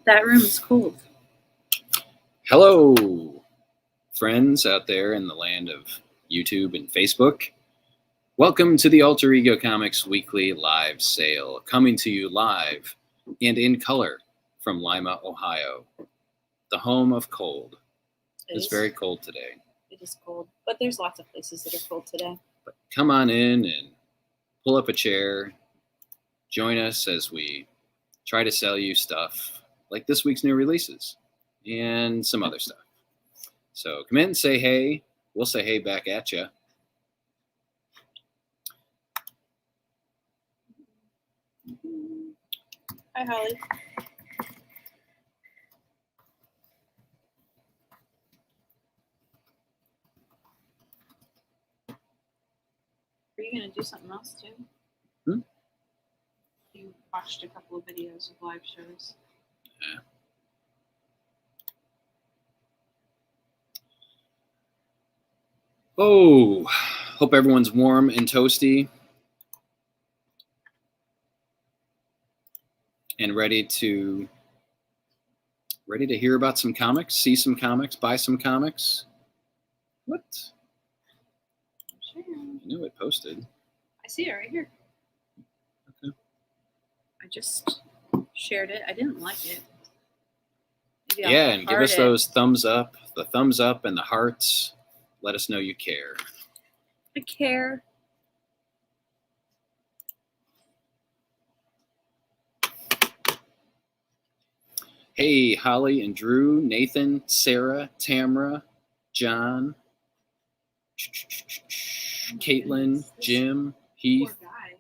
That room is cold. Hello, friends out there in the land of YouTube and Facebook. Welcome to the Alter Ego Comics Weekly Live Sale, coming to you live and in color from Lima, Ohio, the home of cold. It's very cold today. It is cold, but there's lots of places that are cold today. But come on in and pull up a chair. Join us as we try to sell you stuff like this week's new releases and some other stuff. So come in and say hey. We'll say hey back at you. Hi, Holly. Are you going to do something else too? You watched a couple of videos of live shows. Yeah. Oh, hope everyone's warm and toasty and ready to hear about some comics, see some comics, buy some comics. What? Sure. I knew it posted. I see it right here. Okay. I just shared it. I didn't like it. Maybe Yeah, I'll and give heart us it. those thumbs up, the thumbs up and the hearts. Let us know you care. I care. Hey, Holly and Drew, Nathan, Sarah, Tamra, John, Caitlin, Jim, Heath. Poor guy.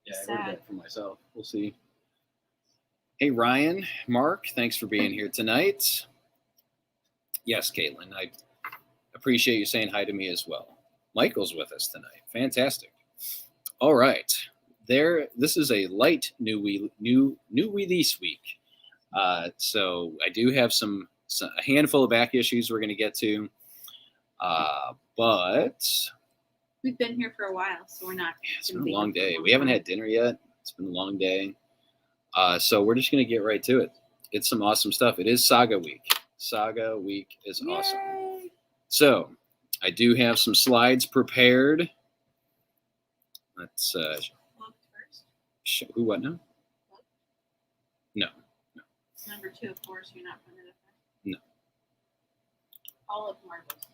Yeah, I Sad. read that for myself. We'll see. Hey, Ryan, Mark, thanks for being here tonight. Yes, Caitlin, I appreciate you saying hi to me as well. Michael's with us tonight. Fantastic. All right. This is a light new release week. So I do have a handful of back issues we're going to get to. But We've been here for a while, so we're not. it's been a long day. We haven't had dinner yet. It's been a long day. So we're just going to get right to it. It's some awesome stuff. It is Saga Week. Saga Week is awesome. Yay! So I do have some slides prepared. Let's who what now? No. It's number 2, of course. You're not putting it up there. No. All of marbles.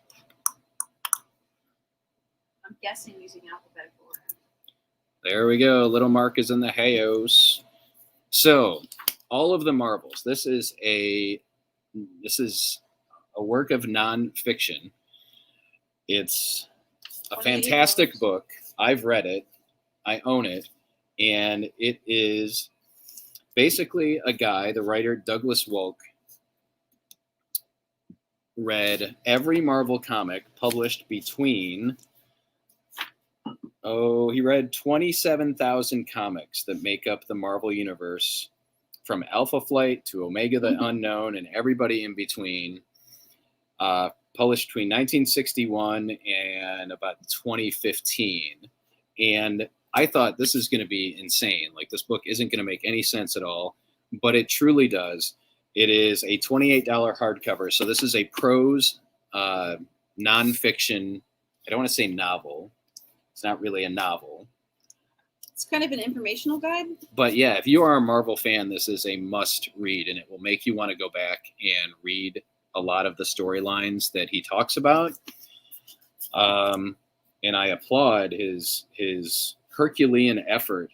I'm guessing using alphabetical order. There we go. Little Mark is in the hayos. So all of the marbles. This is a work of nonfiction. It's a fantastic book. I've read it. I own it. And it is basically a guy, the writer Douglas Wolk, read every Marvel comic published between, he read 27,000 comics that make up the Marvel Universe, from Alpha Flight to Omega the Unknown and everybody in between, published between 1961 and about 2015. And I thought this is going to be insane. Like, this book isn't going to make any sense at all, but it truly does. It is a $28 hardcover. So this is a prose nonfiction. I don't want to say novel. It's not really a novel. It's kind of an informational guide. But yeah, if you are a Marvel fan, this is a must read, and it will make you want to go back and read a lot of the storylines that he talks about. And I applaud his Herculean effort.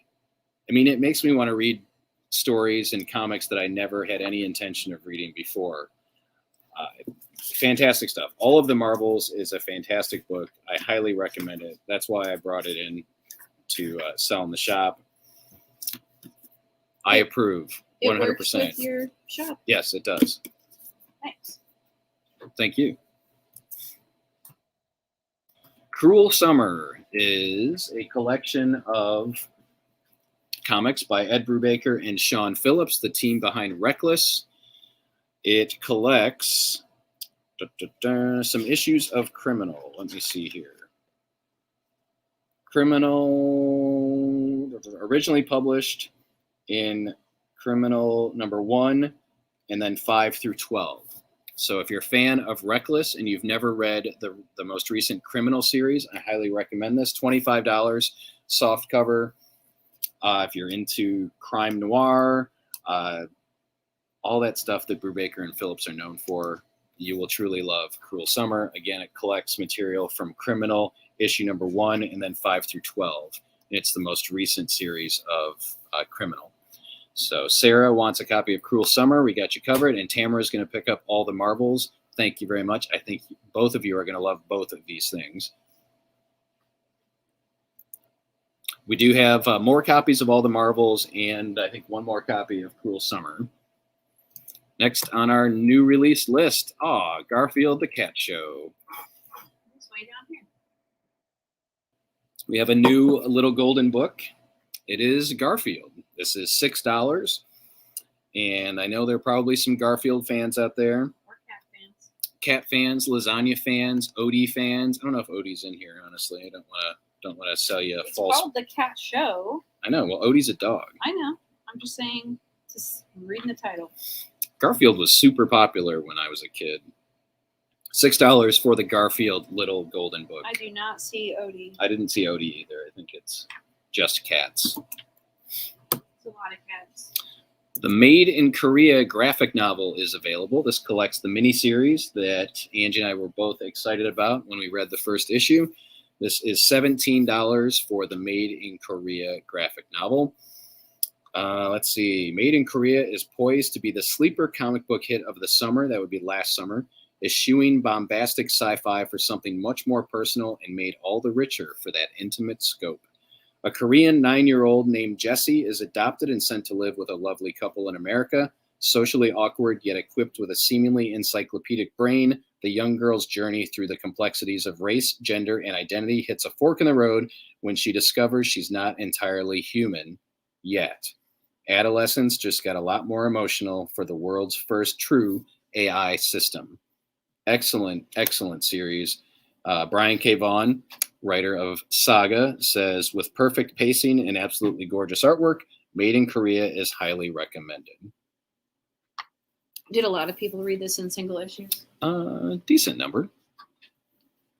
I mean, it makes me want to read stories and comics that I never had any intention of reading before. Fantastic stuff. All of the Marvels is a fantastic book. I highly recommend it. That's why I brought it in to sell in the shop. I approve 100%. It works with your shop. Yes, it does. Thanks. Thank you. Cruel Summer is a collection of comics by Ed Brubaker and Sean Phillips, the team behind Reckless. It collects some issues of Criminal. Let me see here. Criminal, originally published in Criminal number 1, and then 5 through 12. So if you're a fan of Reckless and you've never read the most recent Criminal series, I highly recommend this. $25, soft cover. If you're into crime noir, all that stuff that Brubaker and Phillips are known for, you will truly love Cruel Summer. Again, it collects material from Criminal, issue number 1, and then 5 through 12. It's the most recent series of Criminal. So Sarah wants a copy of Cruel Summer. We got you covered. And Tamara is going to pick up all the Marvels. Thank you very much. I think both of you are going to love both of these things. We do have more copies of all the Marvels and I think one more copy of Cruel Summer. Next on our new release list, Garfield the Cat Show. It's way down here. We have a new little golden book. It is Garfield. This is $6. And I know there are probably some Garfield fans out there. Or cat fans. Cat fans, lasagna fans, Odie fans. I don't know if Odie's in here, honestly. I don't want to sell you a It's false. called The Cat Show. I know. Well, Odie's a dog. I know. I'm just saying, just reading the title. Garfield was super popular when I was a kid. $6 for the Garfield little golden book. I do not see Odie. I didn't see Odie either. I think it's just cats. It's a lot of cats. The Made in Korea graphic novel is available. This collects the miniseries that Angie and I were both excited about when we read the first issue. This is $17 for the Made in Korea graphic novel. Let's see. Made in Korea is poised to be the sleeper comic book hit of the summer. That would be last summer. Eschewing bombastic sci-fi for something much more personal and made all the richer for that intimate scope. A Korean 9-year-old named Jessie is adopted and sent to live with a lovely couple in America. Socially awkward yet equipped with a seemingly encyclopedic brain, the young girl's journey through the complexities of race, gender, and identity hits a fork in the road when she discovers she's not entirely human yet. Adolescence just got a lot more emotional for the world's first true AI system. Excellent, excellent series. Brian K. Vaughan, writer of Saga, says, with perfect pacing and absolutely gorgeous artwork, Made in Korea is highly recommended. Did a lot of people read this in single issues? Decent number.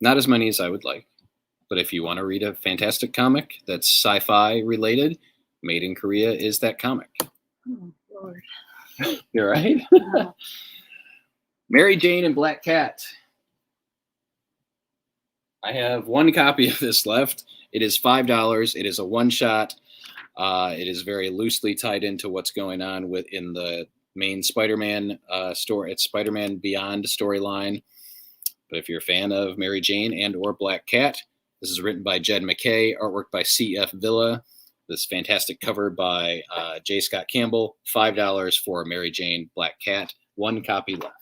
Not as many as I would like. But if you want to read a fantastic comic that's sci-fi related, Made in Korea is that comic. Oh, Lord. You're right. Mary Jane and Black Cat. I have one copy of this left. It is $5. It is a one-shot. It is very loosely tied into what's going on within the main Spider-Man story. It's Spider-Man Beyond storyline. But if you're a fan of Mary Jane and or Black Cat, this is written by Jed McKay, artwork by C.F. Villa. This fantastic cover by J. Scott Campbell. $5 for Mary Jane, Black Cat. One copy left.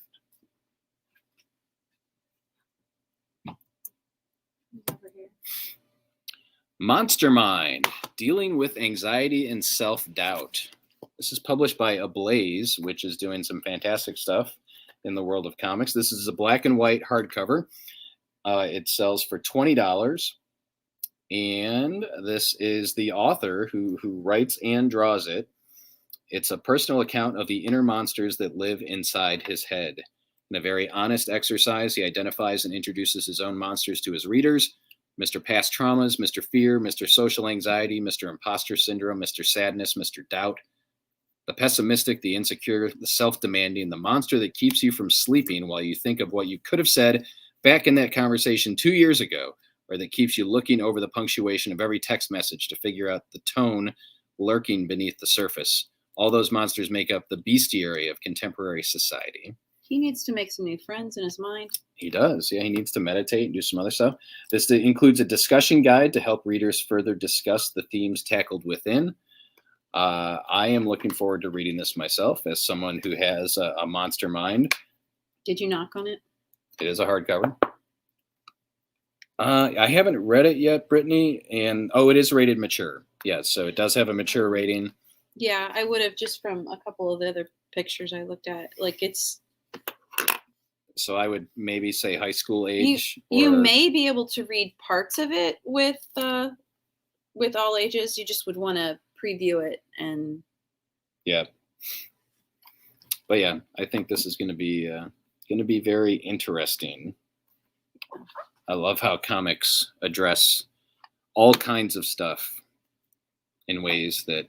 MONSTERMIND, Dealing with Anxiety and Self-Doubt. This is published by Ablaze, which is doing some fantastic stuff in the world of comics. This is a black and white hardcover. It sells for $20. And this is the author who writes and draws it. It's a personal account of the inner monsters that live inside his head. In a very honest exercise, he identifies and introduces his own monsters to his readers. Mr. Past Traumas, Mr. Fear, Mr. Social Anxiety, Mr. Imposter Syndrome, Mr. Sadness, Mr. Doubt. The pessimistic, the insecure, the self-demanding, the monster that keeps you from sleeping while you think of what you could have said back in that conversation 2 years ago, or that keeps you looking over the punctuation of every text message to figure out the tone lurking beneath the surface. All those monsters make up the bestiary of contemporary society. He needs to make some new friends in his mind. He does. Yeah, he needs to meditate and do some other stuff. This includes a discussion guide to help readers further discuss the themes tackled within. I am looking forward to reading this myself as someone who has a monster mind. Did you knock on it? It is a hardcover. I haven't read it yet, Brittany, and it is rated mature. Yeah, so it does have a mature rating. Yeah, I would have just from a couple of the other pictures I looked at. Like it's. So I would maybe say high school age. You may be able to read parts of it with all ages. You just would want to preview it and. Yeah, But yeah, I think this is going to be very interesting. I love how comics address all kinds of stuff in ways that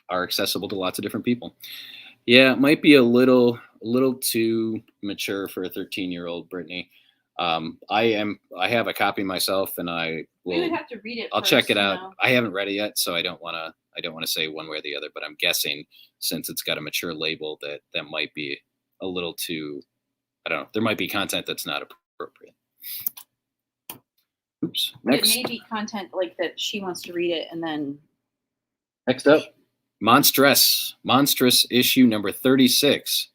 are accessible to lots of different people. Yeah, it might be a little too mature for a 13-year-old, Brittany. I have a copy myself, and We would have to read it. I'll first, check it out. know. I haven't read it yet, so I don't want to say one way or the other. But I'm guessing since it's got a mature label, that might be a little too. I don't know. There might be content that's not appropriate. Oops. Next. It may be content like that she wants to read it, and then. Next up, Monstrous issue number 36.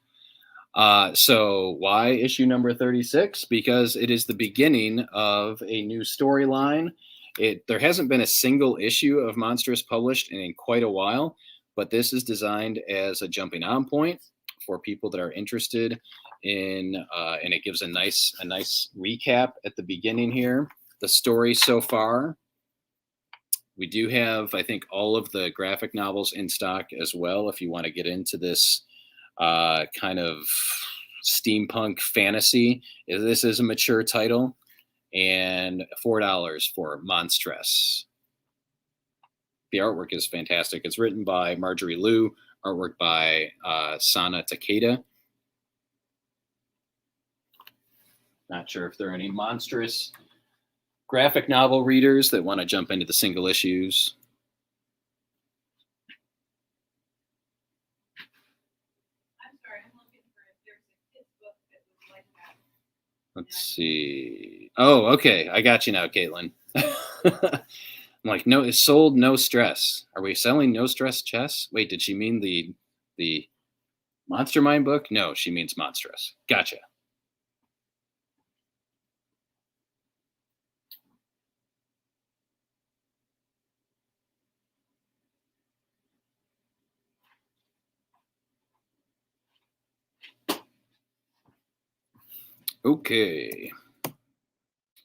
So why issue number 36? Because it is the beginning of a new storyline. There hasn't been a single issue of Monstrous published in quite a while, but this is designed as a jumping on point for people that are interested in, and it gives a nice recap at the beginning here. The story so far. We do have, I think, all of the graphic novels in stock as well. If you want to get into this kind of steampunk fantasy, this is a mature title, and $4 for Monstrous. The artwork is fantastic. It's written by Marjorie Liu, artwork by Sana Takeda. Not sure if there are any Monstrous graphic novel readers that want to jump into the single issues. I'm sorry, I'm looking for if there's a kid's book that was like that. Let's see. Oh, okay. I got you now, Caitlin. I'm like, no, it's sold No Stress. Are we selling No Stress chess? Wait, did she mean the Monstermind book? No, she means Monstrous. Gotcha. Okay.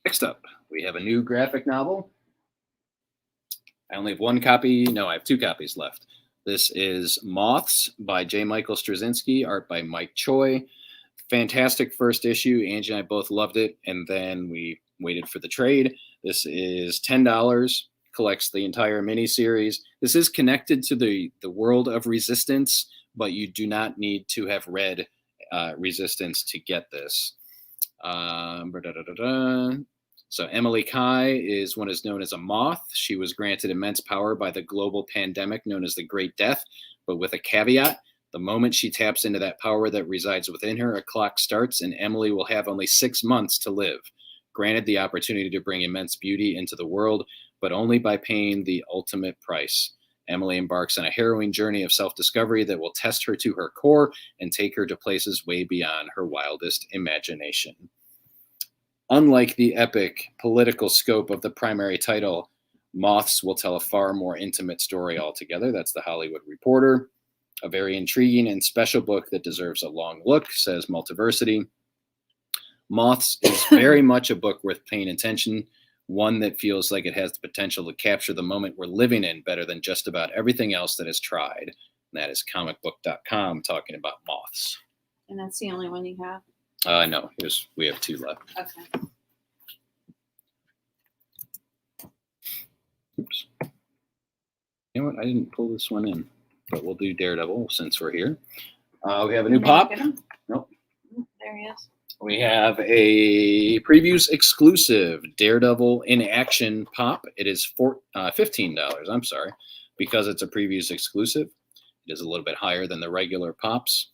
Next up, we have a new graphic novel. I only have one copy. No, I have two copies left. This is Moths by J. Michael Straczynski, art by Mike Choi. Fantastic first issue. Angie and I both loved it, and then we waited for the trade. This is $10, collects the entire miniseries. This is connected to the world of Resistance, but you do not need to have read Resistance to get this. So Emily Kai is what is known as a moth. She was granted immense power by the global pandemic known as the Great Death, but with a caveat. The moment she taps into that power that resides within her, a clock starts, and Emily will have only 6 months to live. Granted the opportunity to bring immense beauty into the world, but only by paying the ultimate price. Emily embarks on a harrowing journey of self-discovery that will test her to her core and take her to places way beyond her wildest imagination. Unlike the epic political scope of the primary title, Moths will tell a far more intimate story altogether. That's the Hollywood Reporter. A very intriguing and special book that deserves a long look, says Multiversity. Moths is very much a book worth paying attention, one that feels like it has the potential to capture the moment we're living in better than just about everything else that is tried. And that is comicbook.com talking about Moths. And that's the only one you have? No, we have two left. Okay. Oops. You know what? I didn't pull this one in, but we'll do Daredevil since we're here. We have a new pop. Nope. There he is. We have a previews exclusive Daredevil in action pop. It is $15. I'm sorry, because it's a previews exclusive. It is a little bit higher than the regular pops.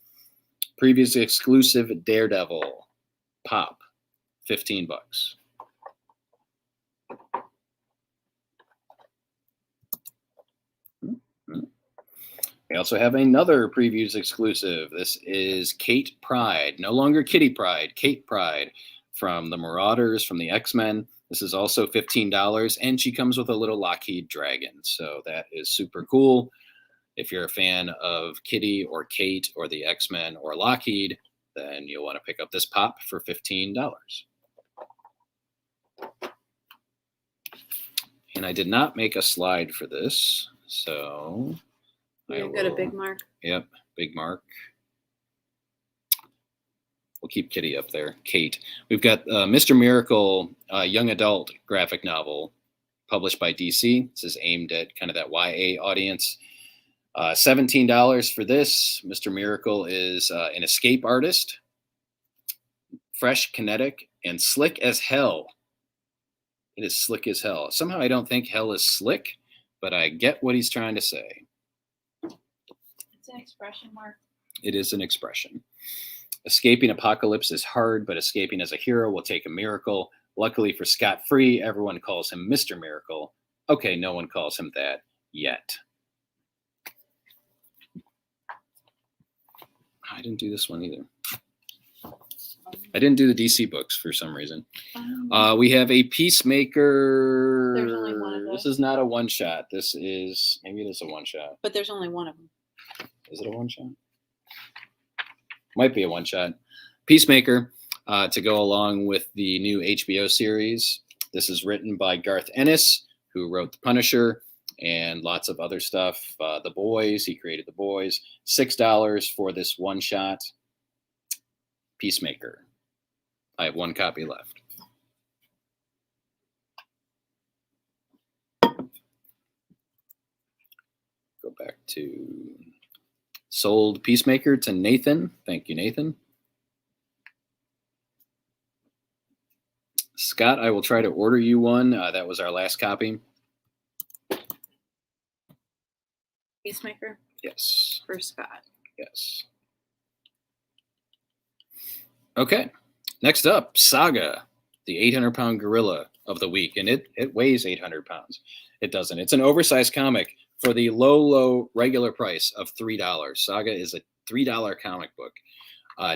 Previews exclusive Daredevil pop, $15. We also have another previews exclusive. This is Kate Pride, no longer Kitty Pride, Kate Pride from the Marauders, from the X-Men. This is also $15, and she comes with a little Lockheed dragon, so that is super cool. If you're a fan of Kitty or Kate or the X-Men or Lockheed, then you'll want to pick up this pop for $15. And I did not make a slide for this, so You've got a big Mark. Yep, big Mark. We'll keep Kitty up there. Kate. We've got Mr. Miracle, young adult graphic novel published by DC. This is aimed at kind of that YA audience. $17 for this. Mr. Miracle is an escape artist, fresh, kinetic, and slick as hell. It is slick as hell. Somehow I don't think hell is slick, but I get what he's trying to say. It's an expression, Mark. It is an expression. Escaping apocalypse is hard, but escaping as a hero will take a miracle. Luckily for Scott Free, everyone calls him Mr. Miracle. Okay, no one calls him that yet. I didn't do this one either. I didn't do the DC books for some reason. We have a Peacemaker. There's only one of those. This is not a one-shot. This is, maybe it is a one-shot. But there's only one of them. Is it a one-shot? Might be a one-shot. Peacemaker, to go along with the new HBO series. This is written by Garth Ennis, who wrote The Punisher and lots of other stuff. The Boys, he created The Boys. $6 for this one-shot. Peacemaker. I have one copy left. Go back to sold Peacemaker to Nathan. Thank you, Nathan. Scott, I will try to order you one. That was our last copy. Peacemaker? Yes. For Scott. Yes. Okay. Next up, Saga, the 800-pound gorilla of the week. And it weighs 800 pounds. It doesn't. It's an oversized comic for the low regular price of $3. Saga is a $3 comic book.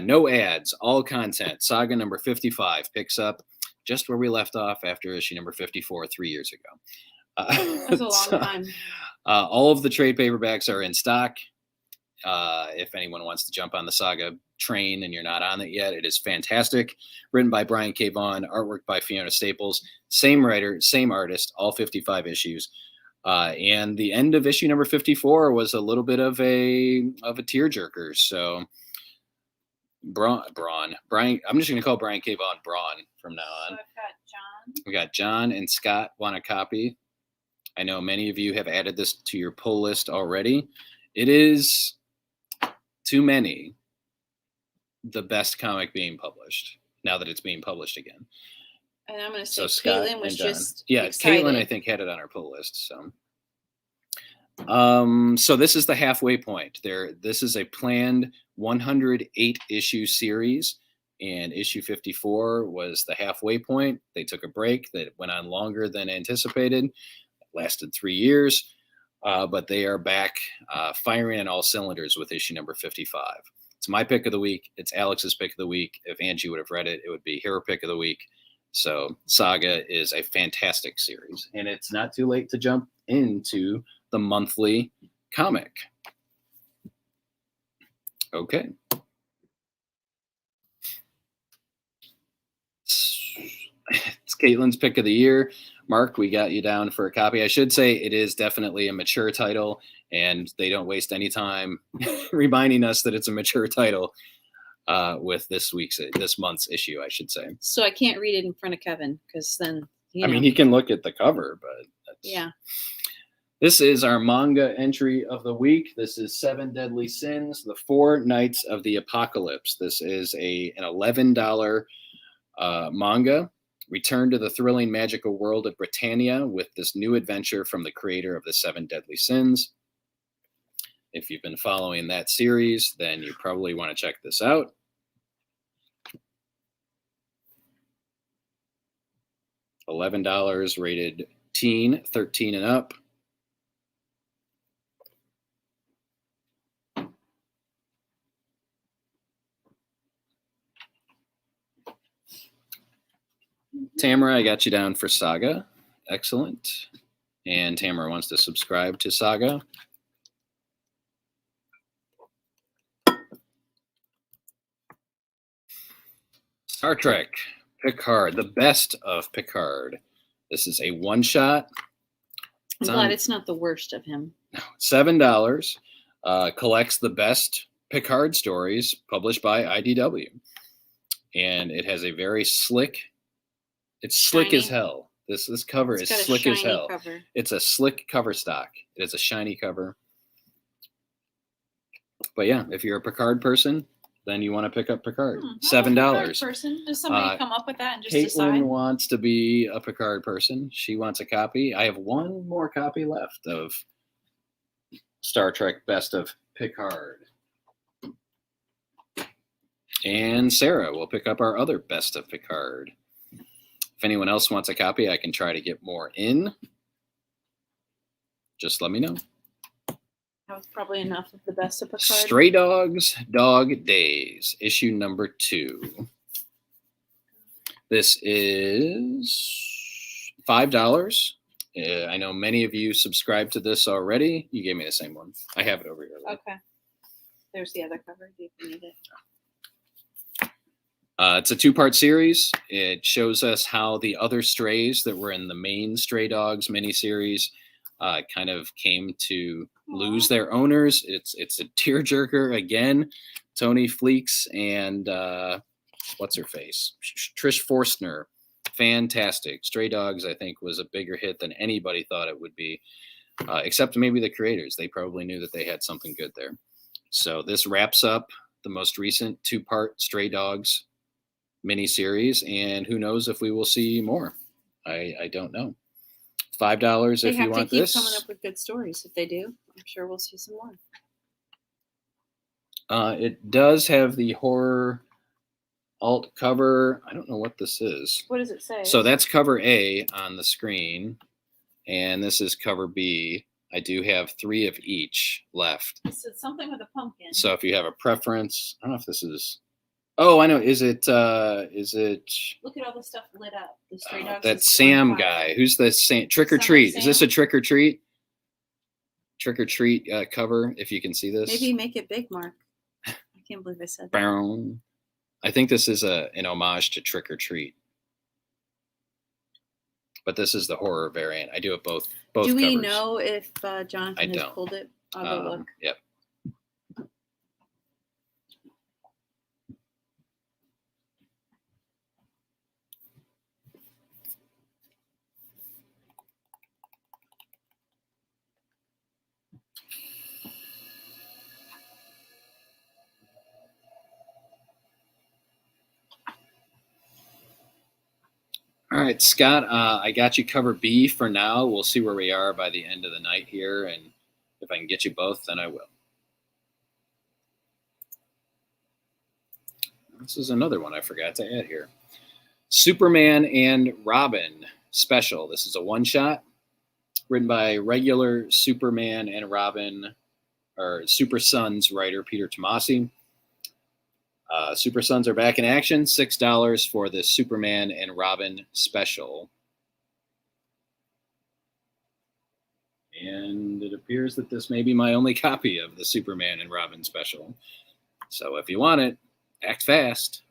No ads, all content. Saga number 55 picks up just where we left off after issue number 54 3 years ago. That was a long time. All of the trade paperbacks are in stock. If anyone wants to jump on the Saga train and you're not on it yet, it is fantastic. Written by Brian K. Vaughan, artwork by Fiona Staples. Same writer, same artist, all 55 issues. And the end of issue number 54 was a little bit of a tearjerker. So Brian, I'm just going to call Brian K. Vaughan Braun from now on. So I've got John. We got John and Scott want a copy. I know many of you have added this to your pull list already. It is, to many, the best comic being published now that it's being published again. And I'm going to say Scott Caitlin was just excited. Caitlin, I think, had it on her pull list. So this is the halfway point. This is a planned 108 issue series, and issue 54 was the halfway point. They took a break that went on longer than anticipated. It lasted 3 years, but they are back firing on all cylinders with issue number 55. It's my pick of the week. It's Alex's pick of the week. If Angie would have read it, it would be her pick of the week. So Saga is a fantastic series, and it's not too late to jump into the monthly comic. Okay. It's Caitlin's pick of the year. Mark, we got you down for a copy. I should say it is definitely a mature title, and they don't waste any time reminding us that it's a mature title with this month's issue, I should say. So I can't read it in front of Kevin because then, I mean, he can look at the cover, but yeah. This is our manga entry of the week. This is 7 Deadly Sins, The 4 Nights of the Apocalypse. This is an $11 manga. Return to the thrilling magical world of Britannia with this new adventure from the creator of the 7 Deadly Sins. If you've been following that series, then you probably want to check this out. $11, rated teen, 13 and up. Tamara, I got you down for Saga. Excellent. And Tamara wants to subscribe to Saga. Star Trek, Picard, the best of Picard. This is a one-shot. I'm glad it's not the worst of him. $7. collects the best Picard stories published by IDW. And it has a very slick, it's slick Shiny. as hell. This cover It's is got a slick as shiny hell. cover. It's a slick cover stock. It is a shiny cover. But yeah, if you're a Picard person, then you want to pick up Picard. $7. Person? Does somebody come up with that and just Caitlin decide? wants to be a Picard person. She wants a copy. I have one more copy left of Star Trek Best of Picard. And Sarah will pick up our other Best of Picard. If anyone else wants a copy, I can try to get more in. Just let me know. That was probably enough of the Best of Picard. Stray Dogs, Dog Days, issue number 2. This is $5. I know many of you subscribe to this already. You gave me the same one. I have it over here. Okay. There's the other cover. Do you need it? It's a 2-part series. It shows us how the other strays that were in the main Stray Dogs miniseries kind of came to lose their owners. It's a tearjerker again. Tony Fleeks and what's her face? Trish Forstner. Fantastic. Stray Dogs, I think, was a bigger hit than anybody thought it would be, except maybe the creators. They probably knew that they had something good there. So this wraps up the most recent 2-part Stray Dogs miniseries, and who knows if we will see more. I don't know. $5 if you want this. They have to keep coming up with good stories. If they do, I'm sure we'll see some more. It does have the horror alt cover. I don't know what this is. What does it say? So that's cover A on the screen, and this is cover B. I do have 3 of each left. It's something with a pumpkin. So if you have a preference, I don't know if this is. Oh, I know. Is it? Look at all the stuff lit up. The Stray Dogs. That Sam guy. Who's the Sam? Trick or Treat. Is this a Trick or Treat? Trick or Treat cover. If you can see this. Maybe make it big, Mark. I can't believe I said that. Boom. I think this is an homage to Trick or Treat. But this is the horror variant. I do it both. Do we covers. know if Jonathan has pulled it? I'll go look. Yep. All right, Scott, I got you cover B for now. We'll see where we are by the end of the night here, and if I can get you both, then I will. This is another one I forgot to add here. Superman and Robin special. This is a one-shot written by regular Superman and Robin, or Super Sons writer Peter Tomasi. Super Sons are back in action. $6 for the Superman and Robin special. And it appears that this may be my only copy of the Superman and Robin special. So if you want it, act fast.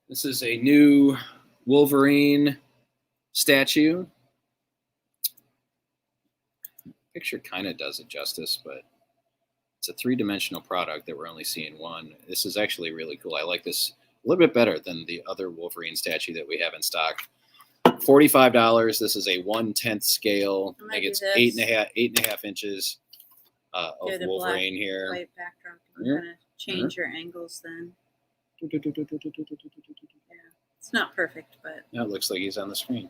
This is a new Wolverine statue. Picture kind of does it justice, but it's a 3-dimensional product that we're only seeing one. This is actually really cool. I like this a little bit better than the other Wolverine statue that we have in stock. $45. This is a 1/10 scale. I think it's 8.5 inches of Wolverine here. White backdrop. You're gonna change your angles then. Yeah, it's not perfect, but now it looks like he's on the screen.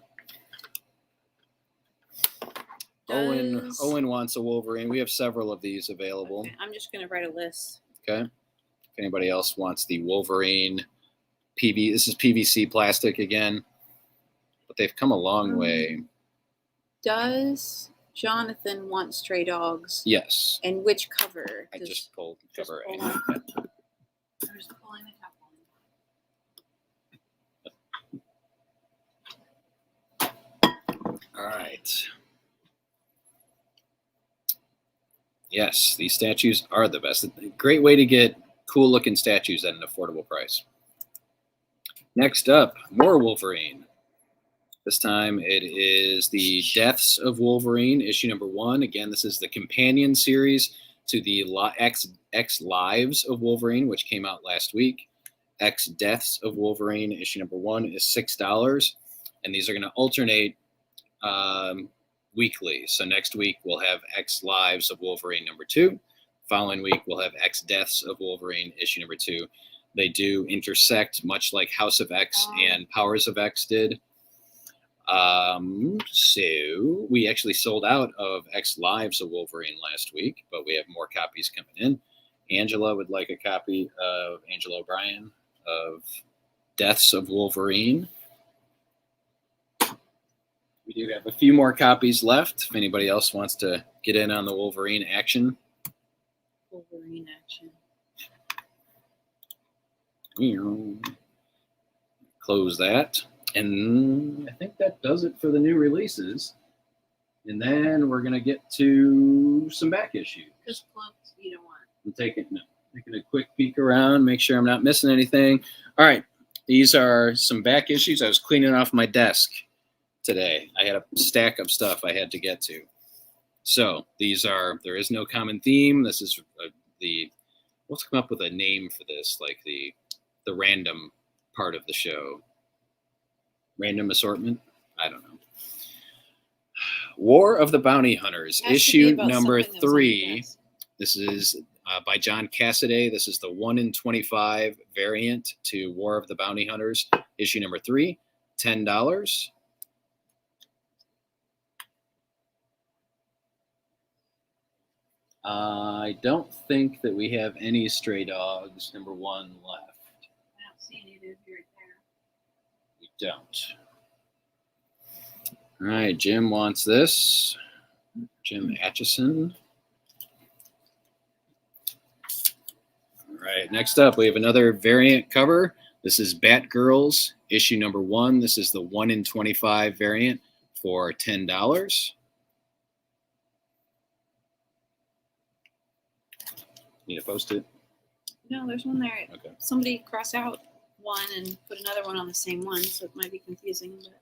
Owen wants a Wolverine. We have several of these available. Okay, I'm just going to write a list. Okay. If anybody else wants the Wolverine this is PVC plastic again, but they've come a long way. Does Jonathan want Stray Dogs? Yes. And which cover? I just pulled cover A. I'm just pulling the top one. All right. Yes, these statues are the best. A great way to get cool looking statues at an affordable price. Next up, more Wolverine. This time it is the Deaths of Wolverine, issue number 1. Again, this is the companion series to the X Lives of Wolverine, which came out last week. X Deaths of Wolverine, issue number 1 is $6. And these are going to alternate weekly. So next week we'll have X Lives of Wolverine number 2. Following week we'll have X Deaths of Wolverine, issue number 2. They do intersect, much like House of X and Powers of X did. So we actually sold out of X Lives of Wolverine last week, but we have more copies coming in. Angela would like a copy of Angela O'Brien of Deaths of Wolverine. We do have a few more copies left if anybody else wants to get in on the Wolverine action. Wolverine action. Close that. And I think that does it for the new releases. And then we're going to get to some back issues. Because clubs you don't want. I'm taking a quick peek around, make sure I'm not missing anything. All right. These are some back issues. I was cleaning off my desk today. I had a stack of stuff I had to get to. So these are, there is no common theme. This is let's come up with a name for this, like the random part of the show. Random assortment? I don't know. War of the Bounty Hunters, issue number 3. This is by John Cassaday. This is the 1 in 25 variant to War of the Bounty Hunters, issue number 3, $10. I don't think that we have any Stray Dogs number 1 left. I don't see any of those right there. We don't. All right, Jim wants this. Jim Atchison. All right, next up, we have another variant cover. This is Batgirls, issue number 1. This is the 1 in 25 variant for $10. Need to post it? No, there's one there. Okay. Somebody cross out one and put another one on the same one, so it might be confusing. But...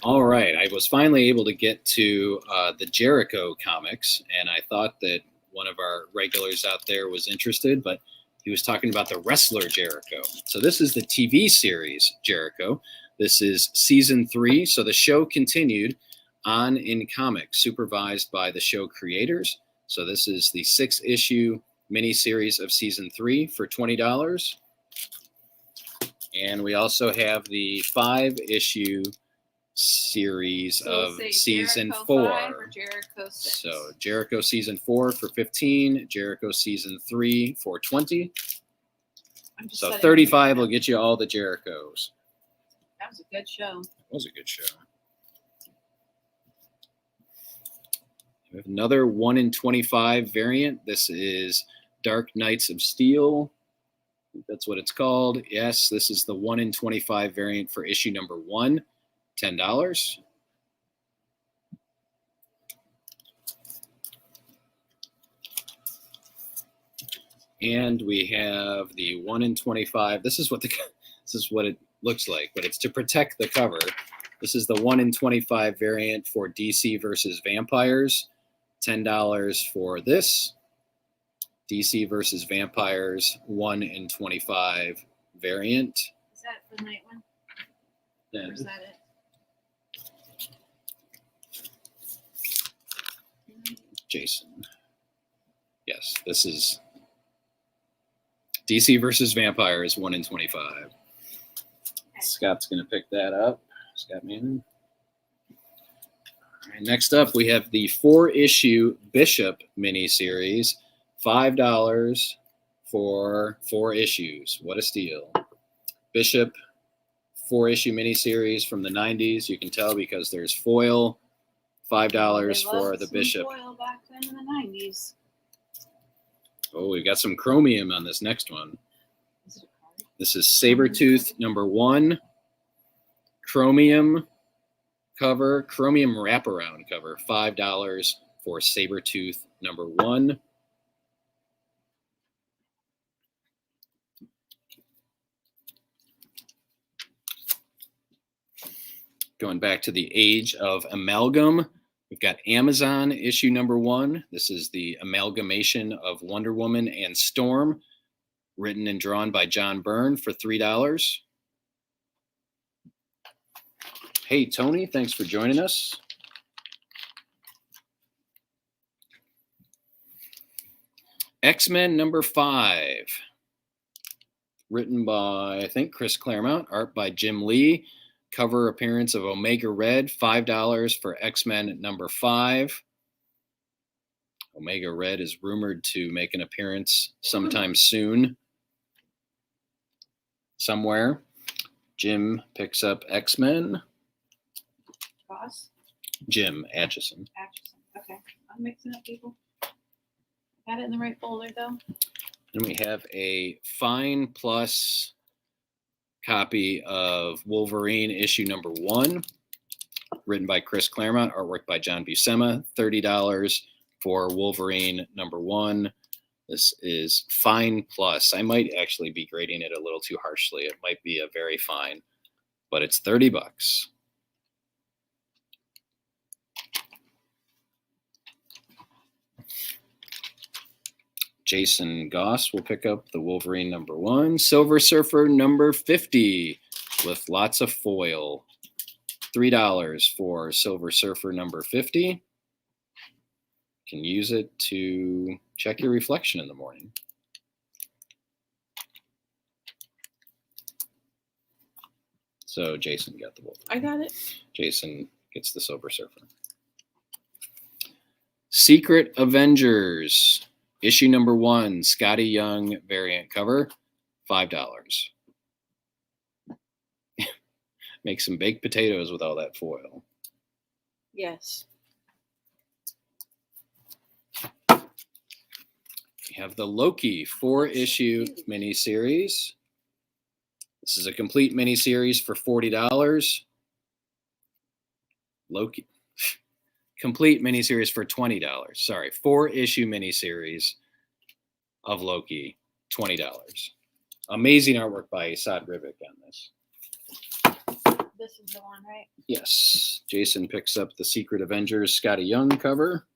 All right, I was finally able to get to the Jericho comics, and I thought that one of our regulars out there was interested, but he was talking about the wrestler Jericho. So this is the TV series Jericho. This is season 3, so the show continued on in comics, supervised by the show creators. So this is the 6-issue miniseries of season 3 for $20. And we also have the 5-issue series of season Jericho 4. 5 or Jericho 6? So Jericho season 4 for $15, Jericho season 3 for $20. So $35 will get you all the Jerichos. That was a good show. It was a good show. We have another 1 in 25 variant. This is Dark Knights of Steel. I think that's what it's called. Yes, this is the 1 in 25 variant for issue number 1, $10. And we have the 1 in 25. This is what it looks like, but it's to protect the cover. This is the 1 in 25 variant for DC versus Vampires. $10 for this. DC versus Vampires 1 in 25 variant. Is that the night one? Yeah. Or is that it? Jason. Yes, this is DC versus Vampires 1 in 25. Okay. Scott's going to pick that up. Scott Manning. All right, next up, we have the 4-issue Bishop miniseries. $5 for 4 issues. What a steal. Bishop 4-issue miniseries from the 90s. You can tell because there's foil. $5 for the Bishop. Foil back then in the 90s. Oh, we got some chromium on this next one. Is it a card? This is Sabretooth number 1. Chromium cover, chromium wraparound cover, $5 for Sabretooth #1. Going back to the age of amalgam, we've got Amazon issue #1. This is the amalgamation of Wonder Woman and Storm, written and drawn by John Byrne for $3. Hey, Tony, thanks for joining us. X-Men #5, written by, I think, Chris Claremont, art by Jim Lee. Cover appearance of Omega Red, $5 for X-Men #5. Omega Red is rumored to make an appearance sometime soon, somewhere. Jim picks up X-Men. Boss? Jim Atchison. Atchison. Okay. I'm mixing up people. Got it in the right folder, though. And we have a Fine Plus copy of Wolverine issue #1, written by Chris Claremont, artwork by John Buscema, $30 for Wolverine #1. This is Fine Plus. I might actually be grading it a little too harshly. It might be a very fine, but it's $30. Jason Goss will pick up the Wolverine #1. Silver Surfer #50 with lots of foil. $3 for Silver Surfer #50. Can use it to check your reflection in the morning. So Jason got the Wolverine. I got it. Jason gets the Silver Surfer. Secret Avengers. Issue #1, Scotty Young variant cover, $5. Make some baked potatoes with all that foil. Yes. We have the Loki 4-issue miniseries. This is a complete miniseries for $40. Loki. Complete miniseries for $20. Sorry, 4-issue miniseries of Loki, $20. Amazing artwork by Asad Rivik on this. This is the one, right? Yes. Jason picks up the Secret Avengers Scotty Young cover.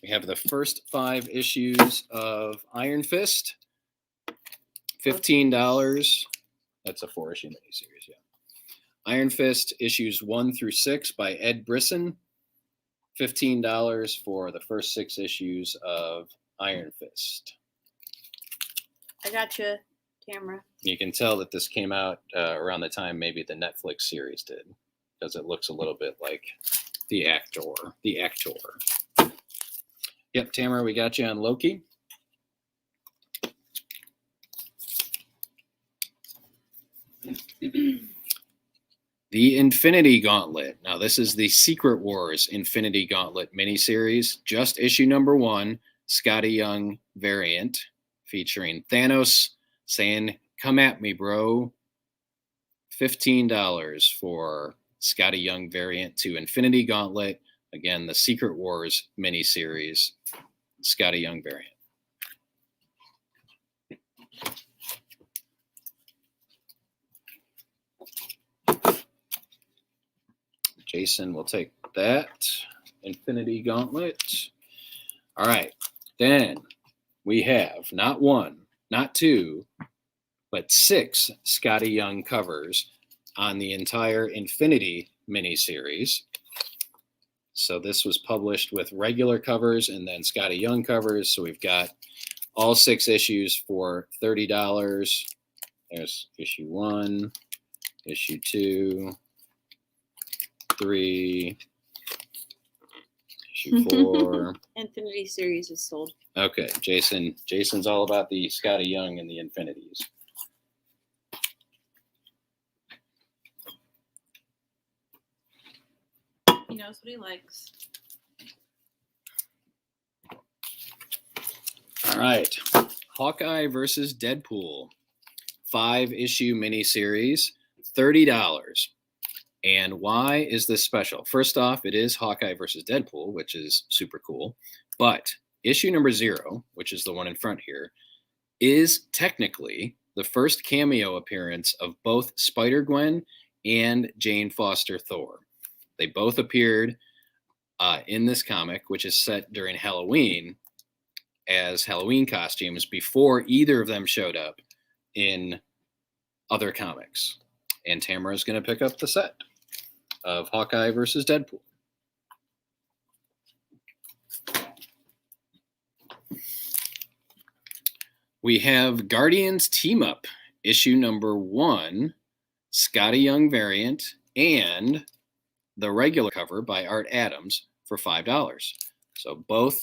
We have the first 5 issues of Iron Fist, $15. That's a 4-issue miniseries, yeah. Iron Fist issues 1 through 6 by Ed Brisson. $15 for the first 6 issues of Iron Fist. I got you, camera. You can tell that this came out around the time maybe the Netflix series did, because it looks a little bit like the actor. Yep, Tamara, we got you on Loki. The Infinity Gauntlet. Now, this is the Secret Wars Infinity Gauntlet miniseries. Just issue #1, Scotty Young variant, featuring Thanos saying, "Come at me, bro." $15 for Scotty Young variant to Infinity Gauntlet. Again, the Secret Wars miniseries, Scotty Young variant. Jason will take that. Infinity Gauntlet. All right. Then we have not 1, not 2, but 6 Scotty Young covers on the entire Infinity miniseries. So this was published with regular covers and then Scotty Young covers. So we've got all 6 issues for $30. There's issue 1, issue 2, 3, issue 4. Infinity series is sold. Okay, Jason's all about the Scotty Young and the Infinities. He knows what he likes. All right, Hawkeye versus Deadpool, 5-issue miniseries, $30. And why is this special? First off, it is Hawkeye versus Deadpool, which is super cool. But issue number 0, which is the one in front here, is technically the first cameo appearance of both Spider-Gwen and Jane Foster Thor. They both appeared in this comic, which is set during Halloween, as Halloween costumes before either of them showed up in other comics. And Tamara's going to pick up the set of Hawkeye versus Deadpool. We have Guardians Team Up, issue number 1, Scotty Young variant, and the regular cover by Art Adams for $5. So both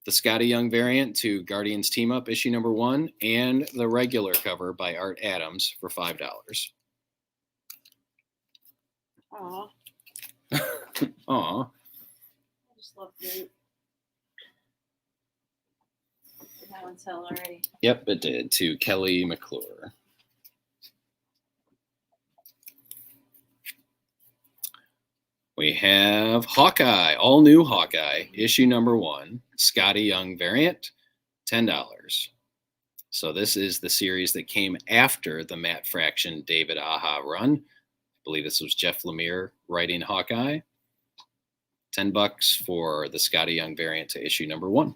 the Scotty Young variant to Guardians Team Up, issue number 1, and the regular cover by Art Adams for $5. Aw. Aw. I just love Groot. Did that one sell already? Yep, it did, to Kelly McClure. We have Hawkeye, all new Hawkeye, issue number 1, Scotty Young variant, $10. So this is the series that came after the Matt Fraction David Aja run. I believe this was Jeff Lemire writing Hawkeye. $10 for the Scotty Young variant to issue number 1.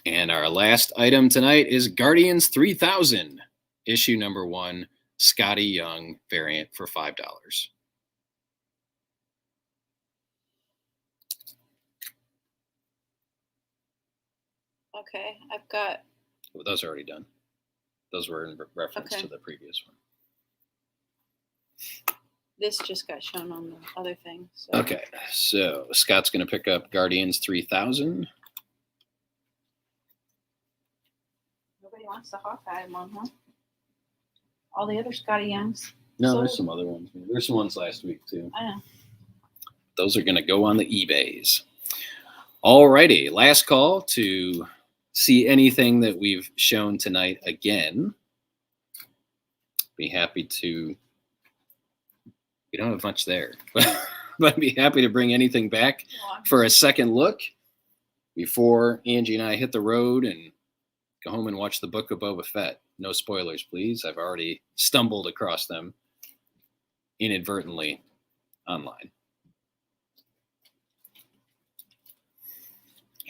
And our last item tonight is Guardians 3000, issue number 1, Scotty Young variant for $5. Okay, I've got. Well, those are already done. Those were in reference to the previous one. This just got shown on the other thing. So. Okay, so Scott's going to pick up Guardians 3000. Nobody wants the Hawkeye one, huh? All the other Scotty Youngs. No, there's some other ones. There's some ones last week, too. I know. Those are going to go on the eBays. All righty, last call to see anything that we've shown tonight again. Be happy to. We don't have much there, but I'd be happy to bring anything back for a second look before Angie and I hit the road and go home and watch the Book of Boba Fett. No spoilers, please. I've already stumbled across them inadvertently online.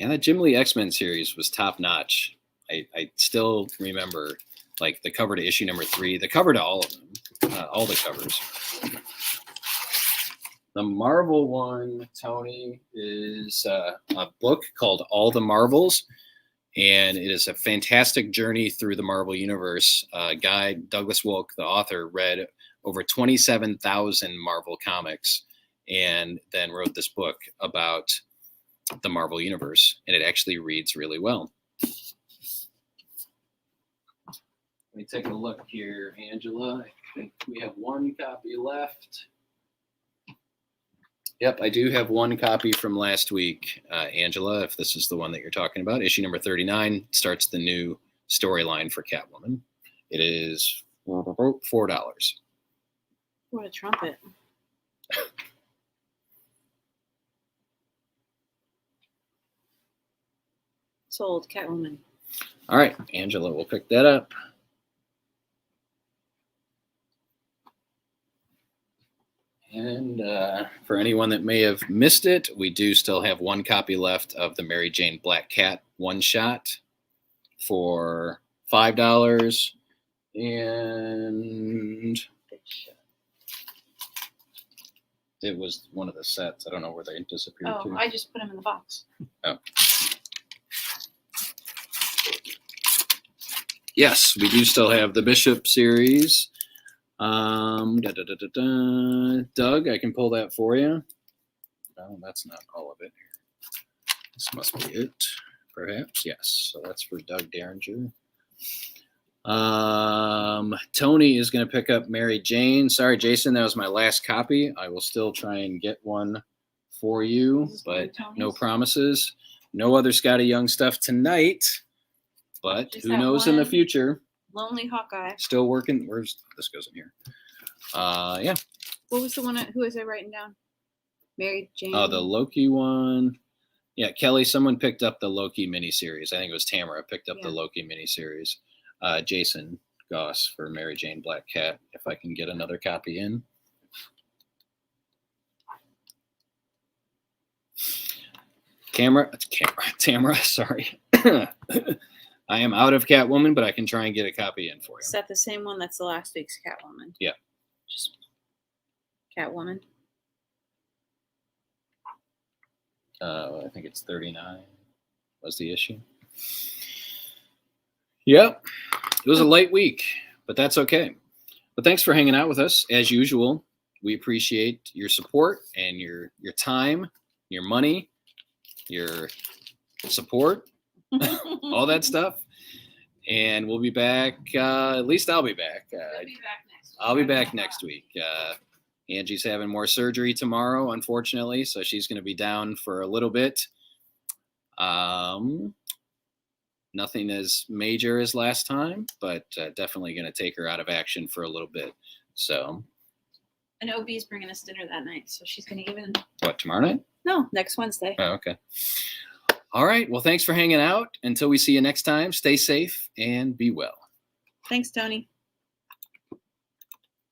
And the Jim Lee X-Men series was top notch. I still remember like the cover to issue number 3, the cover to all of them, all the covers. The Marvel one, Tony, is a book called All the Marvels, and it is a fantastic journey through the Marvel Universe. Guy Douglas Wolk, the author, read over 27,000 Marvel comics and then wrote this book about the Marvel Universe, and it actually reads really well. Let me take a look here, Angela. I think we have one copy left. Yep, I do have one copy from last week, Angela, if this is the one that you're talking about. Issue number 39 starts the new storyline for Catwoman. It is $4. What a trumpet. Sold, Catwoman. All right, Angela, we'll pick that up. And for anyone that may have missed it, we do still have one copy left of the Mary Jane Black Cat one-shot for $5. And it was one of the sets. I don't know where they disappeared to. I just put them in the box. Oh. Yes, we do still have the Bishop series. Doug, I can pull that for you. No, that's not all of it. This must be it, perhaps. Yes, so that's for Doug Derringer. Tony is going to pick up Mary Jane. Sorry, Jason, that was my last copy. I will still try and get one for you, but no promises. No other Scotty Young stuff tonight, but Just who that knows in the one future. Lonely Hawkeye. Still working. Where's this goes in here? Yeah. What was the one? Who was I writing down? Mary Jane. Oh, the Loki one. Yeah, Kelly, someone picked up the Loki miniseries. I think it was Tamara picked up the Loki miniseries. Jason Goss for Mary Jane Black Cat, if I can get another copy in. Tamara, sorry. I am out of Catwoman, but I can try and get a copy in for you. Is that the same one that's the last week's Catwoman? Yeah. Just Catwoman. I think it's 39 was the issue. Yep. It was a light week, but that's okay. But thanks for hanging out with us. As usual, we appreciate your support and your time, your money, your support, all that stuff. And we'll be back. At least I'll be back. I'll be back next week. Angie's having more surgery tomorrow, unfortunately, so she's going to be down for a little bit. Nothing as major as last time, but definitely going to take her out of action for a little bit. So, and OB's bringing us dinner that night, so she's going to even. What, tomorrow night? No, next Wednesday. Oh, okay. All right. Well, thanks for hanging out. Until we see you next time, stay safe and be well. Thanks, Tony.